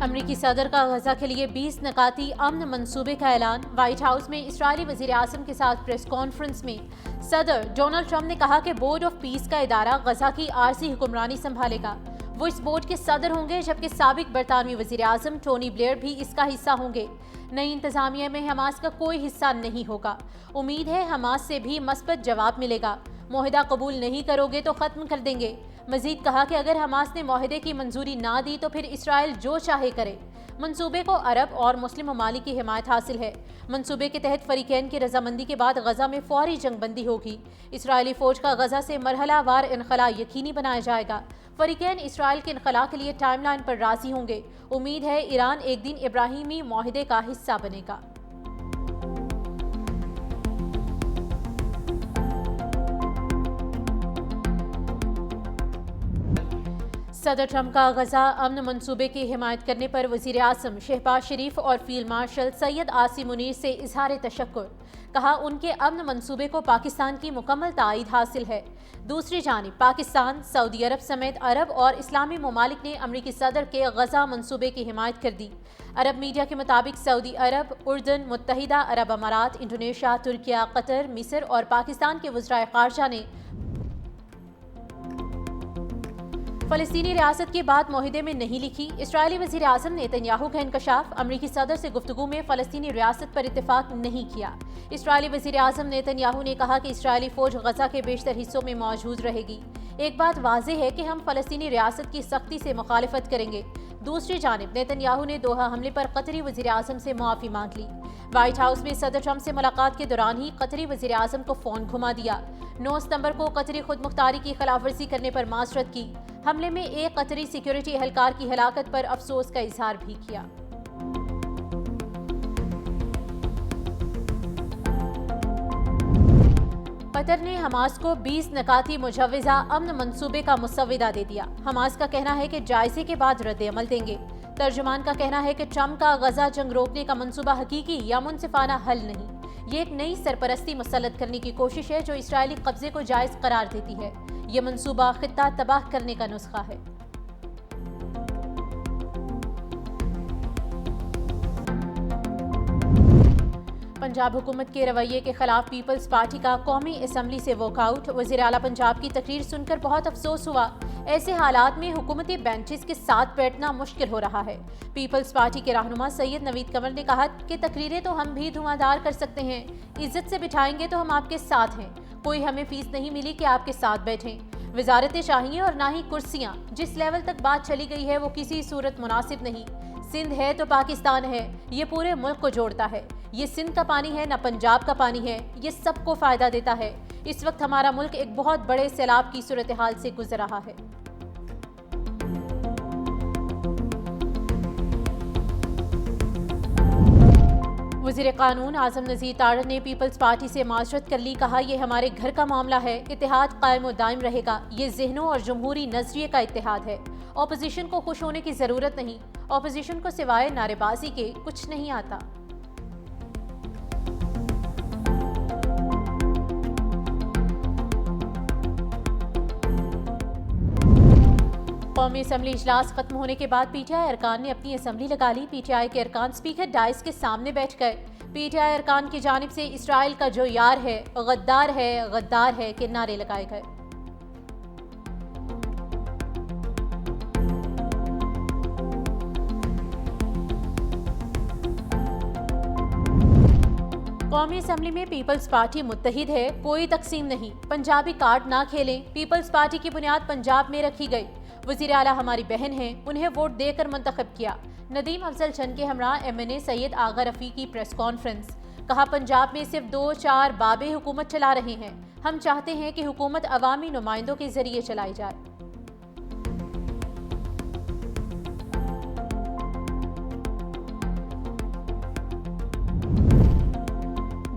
امریکی صدر کا غزہ کے لیے 20 نکاتی امن منصوبے کا اعلان۔ وائٹ ہاؤس میں اسرائیلی وزیر اعظم کے ساتھ پریس کانفرنس میں صدر ڈونلڈ ٹرمپ نے کہا کہ بورڈ آف پیس کا ادارہ غزہ کی عارضی حکمرانی سنبھالے گا۔ وہ اس بورڈ کے صدر ہوں گے، جبکہ سابق برطانوی وزیر اعظم ٹونی بلیئر بھی اس کا حصہ ہوں گے۔ نئی انتظامیہ میں حماس کا کوئی حصہ نہیں ہوگا۔ امید ہے حماس سے بھی مثبت جواب ملے گا۔ معاہدہ قبول نہیں کرو گے تو ختم کر دیں گے۔ مزید کہا کہ اگر حماس نے معاہدے کی منظوری نہ دی تو پھر اسرائیل جو چاہے کرے۔ منصوبے کو عرب اور مسلم ممالک کی حمایت حاصل ہے۔ منصوبے کے تحت فریقین کی رضامندی کے بعد غزہ میں فوری جنگ بندی ہوگی۔ اسرائیلی فوج کا غزہ سے مرحلہ وار انخلاء یقینی بنایا جائے گا۔ فریقین اسرائیل کے انخلاء کے لیے ٹائم لائن پر راضی ہوں گے۔ امید ہے ایران ایک دن ابراہیمی معاہدے کا حصہ بنے گا۔ صدر ٹرمپ کا غزہ امن منصوبے کی حمایت کرنے پر وزیر اعظم شہباز شریف اور فیلڈ مارشل سید عاصم منیر سے اظہار تشکر۔ کہا ان کے امن منصوبے کو پاکستان کی مکمل تائید حاصل ہے۔ دوسری جانب پاکستان، سعودی عرب سمیت عرب اور اسلامی ممالک نے امریکی صدر کے غزہ منصوبے کی حمایت کر دی۔ عرب میڈیا کے مطابق سعودی عرب، اردن، متحدہ عرب امارات، انڈونیشیا، ترکیہ، قطر، مصر اور پاکستان کے وزرائے خارجہ نے فلسطینی ریاست کی بات معاہدے میں نہیں لکھی۔ اسرائیلی وزیر اعظم نیتن یاہو کا انکشاف، امریکی صدر سے گفتگو میں فلسطینی ریاست پر اتفاق نہیں کیا۔ اسرائیلی وزیر اعظم نیتن یاہو نے کہا کہ اسرائیلی فوج غزہ کے بیشتر حصوں میں موجود رہے گی۔ ایک بات واضح ہے کہ ہم فلسطینی ریاست کی سختی سے مخالفت کریں گے۔ دوسری جانب نیتن یاہو نے دوحہ حملے پر قطری وزیر اعظم سے معافی مانگ لی۔ وائٹ ہاؤس میں صدر ٹرمپ سے ملاقات کے دوران ہی قطری وزیر اعظم کو فون گھما دیا۔ 9 ستمبر کو قطری خود مختاری کی خلاف ورزی کرنے پر معذرت کی۔ حملے میں ایک قطری سیکیورٹی اہلکار کی ہلاکت پر افسوس کا اظہار بھی کیا۔ قطر نے حماس کو 20 نکاتی مجوزہ امن منصوبے کا مسودہ دے دیا۔ حماس کا کہنا ہے کہ جائزے کے بعد رد عمل دیں گے۔ ترجمان کا کہنا ہے کہ ٹرمپ کا غزہ جنگ روکنے کا منصوبہ حقیقی یا منصفانہ حل نہیں، یہ ایک نئی سرپرستی مسلط کرنے کی کوشش ہے جو اسرائیلی قبضے کو جائز قرار دیتی ہے۔ یہ منصوبہ خطہ تباہ کرنے کا نسخہ ہے۔ پنجاب حکومت کے رویے کے خلاف پیپلز پارٹی کا قومی اسمبلی سے واک آؤٹ۔ وزیر اعلیٰ پنجاب کی تقریر سن کر بہت افسوس ہوا۔ ایسے حالات میں حکومتی بینچز کے ساتھ بیٹھنا مشکل ہو رہا ہے۔ پیپلز پارٹی کے رہنما سید نوید کنور نے کہا کہ تقریریں تو ہم بھی دھواں دار کر سکتے ہیں، عزت سے بٹھائیں گے تو ہم آپ کے ساتھ ہیں، کوئی ہمیں فیس نہیں ملی کہ آپ کے ساتھ بیٹھیں۔ وزارتیں چاہیے اور نہ ہی کرسیاں۔ جس لیول تک بات چلی گئی ہے وہ کسی صورت مناسب نہیں۔ سندھ ہے تو پاکستان ہے، یہ پورے ملک کو جوڑتا ہے۔ یہ سندھ کا پانی ہے نہ پنجاب کا پانی ہے، یہ سب کو فائدہ دیتا ہے۔ اس وقت ہمارا ملک ایک بہت بڑے سیلاب کی صورتحال سے گزر رہا ہے۔ وزیر قانون اعظم نذیر تارڑ نے پیپلز پارٹی سے معذرت کر لی۔ کہا یہ ہمارے گھر کا معاملہ ہے، اتحاد قائم و دائم رہے گا۔ یہ ذہنوں اور جمہوری نظریے کا اتحاد ہے۔ اپوزیشن کو خوش ہونے کی ضرورت نہیں، اپوزیشن کو سوائے نعرے بازی کے کچھ نہیں آتا۔ قومی اسمبلی اجلاس ختم ہونے کے بعد پی ٹی آئی ارکان نے اپنی اسمبلی لگا لی۔ پی ٹی آئی کے ارکان اسپیکر ڈائس کے سامنے بیٹھ گئے۔ پی ٹی آئی ارکان کی جانب سے اسرائیل کا جو یار ہے، غدار ہے کے نعرے لگائے گئے۔ قومی اسمبلی میں پیپلز پارٹی متحد ہے، کوئی تقسیم نہیں، پنجابی کارڈ نہ کھیلیں۔ پیپلز پارٹی کی بنیاد پنجاب میں رکھی گئی۔ وزیر اعلیٰ ہماری بہن ہیں، انہیں ووٹ دے کر منتخب کیا۔ ندیم افضل چند کے ہمراہ ایم این اے سید آغا رفیع کی پریس کانفرنس۔ کہا پنجاب میں صرف 2-4 بابے حکومت چلا رہے ہیں، ہم چاہتے ہیں کہ حکومت عوامی نمائندوں کے ذریعے چلائی جائے۔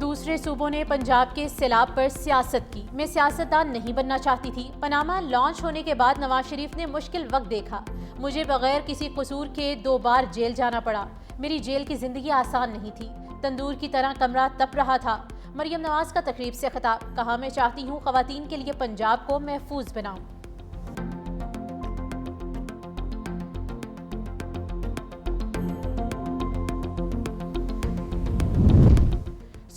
دوسرے صوبوں نے پنجاب کے سیلاب پر سیاست کی۔ میں سیاستدان نہیں بننا چاہتی تھی۔ پاناما لانچ ہونے کے بعد نواز شریف نے مشکل وقت دیکھا۔ مجھے بغیر کسی قصور کے 2 بار جیل جانا پڑا۔ میری جیل کی زندگی آسان نہیں تھی، تندور کی طرح کمرہ تپ رہا تھا۔ مریم نواز کا تقریب سے خطاب۔ کہا میں چاہتی ہوں خواتین کے لیے پنجاب کو محفوظ بناؤں۔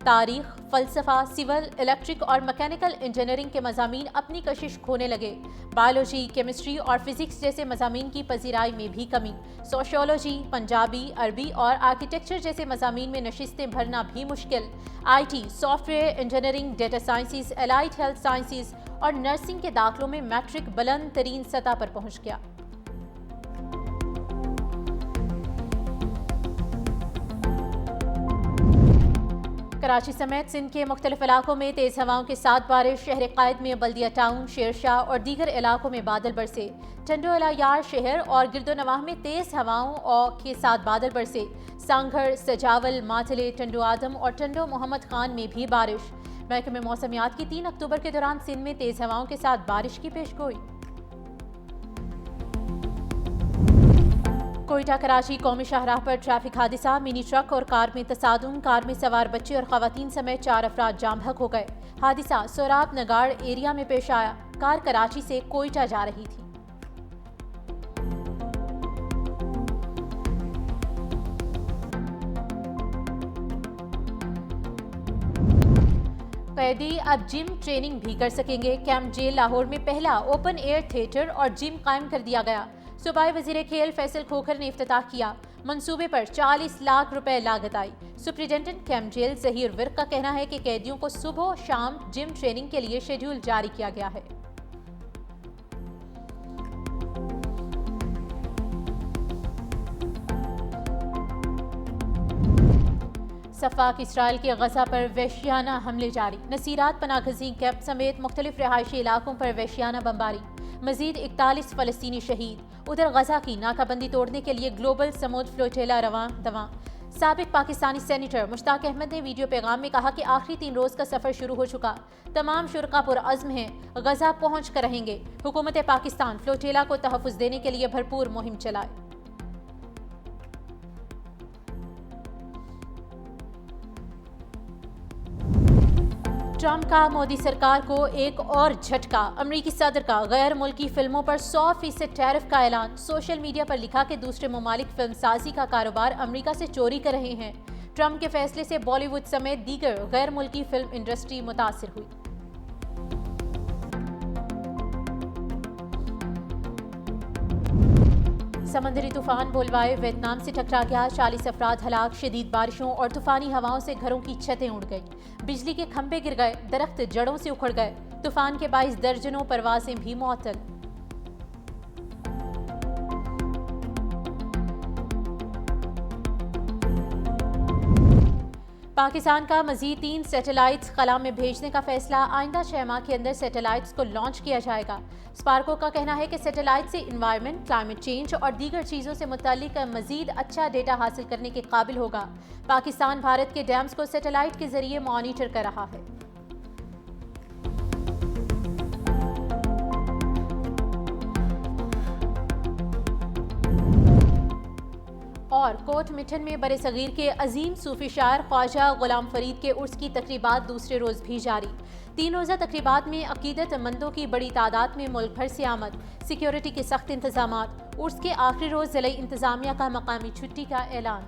تاریخ، فلسفہ، سول، الیکٹرک اور میکینیکل انجینئرنگ کے مضامین اپنی کشش کھونے لگے۔ بایولوجی، کیمسٹری اور فزکس جیسے مضامین کی پذیرائی میں بھی کمی۔ سوشیولوجی، پنجابی، عربی اور آرکیٹیکچر جیسے مضامین میں نشستیں بھرنا بھی مشکل۔ I T, soft ware engineering, data sciences, allied health sciences اور نرسنگ کے داخلوں میں میٹرک بلند ترین سطح پر پہنچ گیا۔ کراچی سمیت سندھ کے مختلف علاقوں میں تیز ہواؤں کے ساتھ بارش۔ شہر قائد میں بلدیہ ٹاؤن، شیر شاہ اور دیگر علاقوں میں بادل برسے۔ ٹنڈو الیار شہر اور گرد و نواح میں تیز ہواؤں کے ساتھ بادل برسے۔ سانگھڑ، سجاول، ماتھلے، ٹنڈو آدم اور ٹنڈو محمد خان میں بھی بارش۔ محکمہ موسمیات کی 3 اکتوبر کے دوران سندھ میں تیز ہواؤں کے ساتھ بارش کی پیش گوئی۔ کوئٹہ کراچی قومی شاہراہ پر ٹریفک حادثہ، منی ٹرک اور کار میں تصادم۔ کار میں سوار بچے اور خواتین سمیت 4 افراد جام بحق ہو گئے۔ حادثہ سوراب نگاڑ ایریا میں پیش آیا۔ کار کراچی سے کوئٹہ جا رہی تھی۔ قیدی اب جم ٹریننگ بھی کر سکیں گے۔ کیمپ جیل لاہور میں پہلا اوپن ایئر تھیٹر اور جم قائم کر دیا گیا۔ صوبائی وزیر کھیل فیصل کھوکھر نے افتتاح کیا۔ منصوبے پر 40 لاکھ روپے لاگت آئی۔ سپرنٹنڈنٹ کیمپ جیل ظہیر ورق کا کہنا ہے کہ قیدیوں کو صبح و شام جم ٹریننگ کے لیے شیڈول جاری کیا گیا ہے۔ صفاق اسرائیل کے غزہ پر وحشیانہ حملے جاری۔ نصیرات پناہ گزین کیمپ سمیت مختلف رہائشی علاقوں پر وحشیانہ بمباری۔ مزید 41 فلسطینی شہید۔ ادھر غزہ کی ناکہ بندی توڑنے کے لیے گلوبل سمود فلوٹیلا رواں دواں۔ سابق پاکستانی سینیٹر مشتاق احمد نے ویڈیو پیغام میں کہا کہ آخری 3 روز کا سفر شروع ہو چکا۔ تمام شرکاء پرعزم ہیں، غزہ پہنچ کر رہیں گے۔ حکومت پاکستان فلوٹیلا کو تحفظ دینے کے لیے بھرپور مہم چلائے۔ ٹرمپ کا مودی سرکار کو ایک اور جھٹکا۔ امریکی صدر کا غیر ملکی فلموں پر 100% ٹیرف کا اعلان۔ سوشل میڈیا پر لکھا کہ دوسرے ممالک فلم سازی کا کاروبار امریکہ سے چوری کر رہے ہیں۔ ٹرمپ کے فیصلے سے بالی ووڈ سمیت دیگر غیر ملکی فلم انڈسٹری متاثر ہوئی۔ سمندری طوفان بولوائے ویتنام سے ٹکرا گیا۔ 40 افراد ہلاک۔ شدید بارشوں اور طوفانی ہواؤں سے گھروں کی چھتیں اڑ گئیں۔ بجلی کے کھمبے گر گئے، درخت جڑوں سے اکھڑ گئے۔ طوفان کے باعث درجنوں پروازیں بھی معطل۔ پاکستان کا مزید 3 سیٹلائٹس خلا میں بھیجنے کا فیصلہ۔ آئندہ 6 ماہ کے اندر سیٹلائٹس کو لانچ کیا جائے گا۔ اسپارکو کا کہنا ہے کہ سیٹلائٹ سے انوائرمنٹ، کلائمیٹ چینج اور دیگر چیزوں سے متعلق مزید اچھا ڈیٹا حاصل کرنے کے قابل ہوگا۔ پاکستان بھارت کے ڈیمز کو سیٹلائٹ کے ذریعے مانیٹر کر رہا ہے۔ اور کوٹ مٹن میں برِ صغیر کے عظیم صوفی شاعر خواجہ غلام فرید کے عرس کی تقریبات دوسرے روز بھی جاری۔ 3 روزہ تقریبات میں عقیدت مندوں کی بڑی تعداد میں ملک بھر سے آمد۔ سیکیورٹی کے سخت انتظامات۔ عرس کے آخری روز ضلعی انتظامیہ کا مقامی چھٹی کا اعلان۔